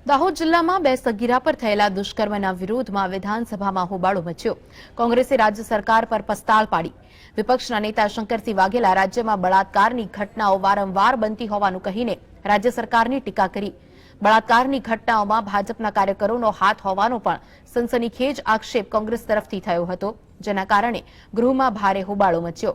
દાહોદ જિલ્લામાં બે સગીરા પર થયેલા દુષ્કર્મના વિરોધમાં વિધાનસભામાં હોબાળો મચ્યો। કોંગ્રેસે રાજ્ય સરકાર પર પસ્તાળ પાડી। વિપક્ષના નેતા શંકરસિંહ વાઘેલા રાજ્યમાં બળાત્કારની ઘટનાઓ વારંવાર બનતી હોવાનું કહીને રાજ્ય સરકારની ટીકા કરી। બળાત્કારની ઘટનાઓમાં ભાજપના કાર્યકરોનો હાથ હોવાનો પણ સનસનીખેજ આક્ષેપ કોંગ્રેસ તરફથી થયો હતો, જેના કારણે ગૃહમાં ભારે હોબાળો મચ્યો।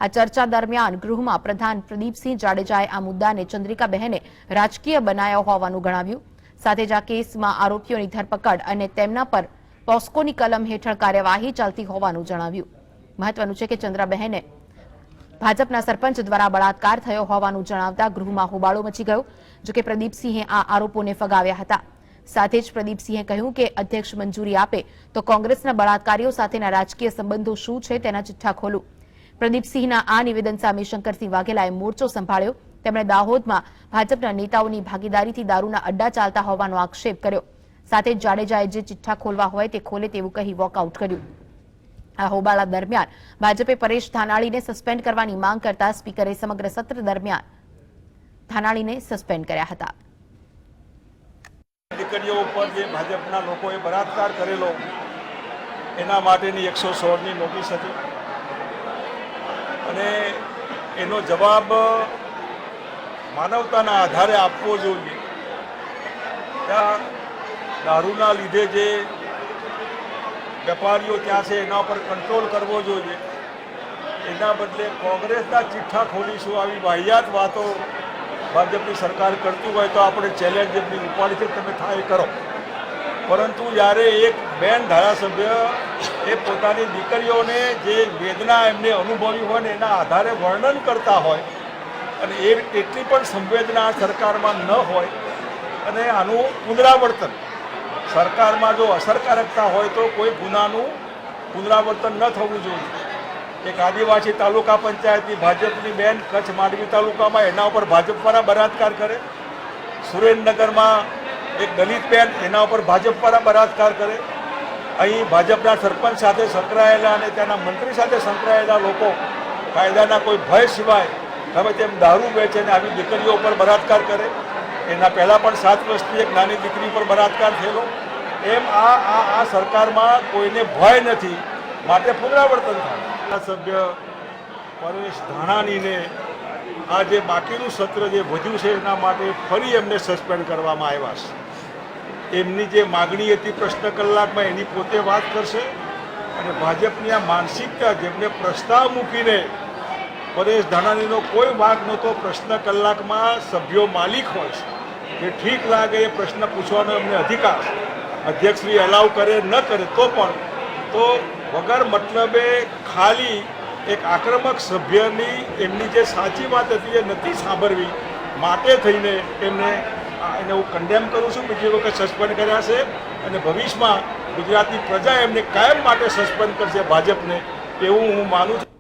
આ ચર્ચા દરમિયાન ગૃહમાં પ્રધાન પ્રદીપસિંહ જાડેજાએ આ મુદ્દાને ચંદ્રિકાબહેને રાજકીય બનાવ્યો હોવાનું ગણાવ્યું। સાથે જ આ કેસમાં આરોપીઓની ધરપકડ અને તેમના પર પોસ્કોની કલમ હેઠળ કાર્યવાહી ચાલતી હોવાનું જણાવ્યું। મહત્વનું છે કે ચંદ્રાબહેને ભાજપના સરપંચ દ્વારા બળાત્કાર થયો હોવાનું જણાવતા ગૃહમાં હોબાળો મચી ગયો। જોકે પ્રદીપસિંહે આ આરોપોને ફગાવ્યા હતા। સાથે જ પ્રદીપસિંહે કહ્યું કે અધ્યક્ષ મંજૂરી આપે તો કોંગ્રેસના બળાત્કારીઓ સાથેના રાજકીય સંબંધો શું છે તેના ચિઠ્ઠા ખોલું। પ્રદીપસિંહના આ નિવેદન સામે શંકરસિંહ વાઘેલાએ મોરચો સંભાળ્યો। તેમણે દાહોદમાં ભાજપના નેતાઓની ભાગીદારીથી દારૂના અડ્ડા ચાલતા હોવાનો આક્ષેપ કર્યો। સાથે જ જાડેજાએ જે ચિઠ્ઠા ખોલવા હોય તે ખોલે તેવું કહી વોકઆઉટ કર્યું। આ હોબાળા દરમિયાન ભાજપે પરેશ ધાનાણીને સસ્પેન્ડ કરવાની માંગ કરતા સ્પીકરે સમગ્ર સત્ર દરમિયાન ધાનાણીને સસ્પેન્ડ કર્યા હતા। દીકરીઓ ઉપર જે ભાજપના લોકોએ બળાત્કાર કરેલો એના માટેની 116ની નોટિસ હતી અને એનો જવાબ માનવતાના આધારે આપવો જોઈએ। ત્યાં દારૂના લીધે જે વેપારીઓ ત્યાં છે એના ઉપર કંટ્રોલ કરવો જોઈએ। એના બદલે કોંગ્રેસના ચિઠ્ઠા ખોલીશું આવી વાહિયાત વાતો ભાજપની સરકાર કરતી હોય તો આપણે ચેલેન્જ એમની ઉપાડી છે, તમે થાય કરો। પરંતુ જ્યારે એક બેન ધારાસભ્ય એ પોતાની દીકરીઓને જે વેદના એમને અનુભવી હોય ને એના આધારે વર્ણન કરતા હોય અને એ એટલી પણ સંવેદના સરકારમાં ન હોય અને આનું પુનરાવર્તન સરકારમાં જો અસરકારકતા હોય તો કોઈ ગુનાનું પુનરાવર્તન ન થવું જોઈએ। એક આદિવાસી તાલુકા પંચાયતની ભાજપની બેન કચ્છ માંડવી તાલુકામાં એના ઉપર ભાજપવાળા બળાત્કાર કરે। સુરેન્દ્રનગરમાં એક દલિત બેન એના ઉપર ભાજપવાળા બળાત્કાર કરે। અહીં ભાજપના સરપંચ સાથે સંકળાયેલા અને ત્યાંના મંત્રી સાથે સંકળાયેલા લોકો કાયદાના કોઈ ભય સિવાય હવે તેમ દારૂ વેચે અને આવી દીકરીઓ પર બળાત્કાર કરે। એના પહેલાં પણ 7 વર્ષની એક નાની દીકરી પર બળાત્કાર થયેલો। એમ આ સરકારમાં કોઈને ભય નથી, માટે પુનરાવર્તન થાય। સભ્ય પરેશ ધાનાણીને આ જે બાકીનું સત્ર જે વધ્યું છે એના માટે ફરી એમને સસ્પેન્ડ કરવામાં આવ્યા છે। એમની જે માગણી હતી પ્રશ્ન કલાકમાં એની પોતે વાત કરશે અને ભાજપની આ માનસિકતા જેમને પ્રસ્તાવ મૂકીને પરેશ ધાનાણીનો કોઈ વાંક નહોતો। પ્રશ્ન કલાકમાં સભ્યો માલિક હોય છે, જે ઠીક લાગે એ પ્રશ્ન પૂછવાનો એમને અધિકાર છે। અધ્યક્ષશ્રી અલાઉ કરે ન કરે તો પણ તો વગર મતલબે ખાલી એક આક્રમક સભ્યની એમની જે સાચી વાત હતી એ નથી સાંભળવી માટે થઈને એને હું કન્ડેમ કરું છું। બીજી વખત સસ્પેન્ડ કર્યા છે અને ભવિષ્યમાં ગુજરાતની પ્રજા એમને કાયમ માટે સસ્પેન્ડ કરશે ભાજપને, એવું હું માનું છું।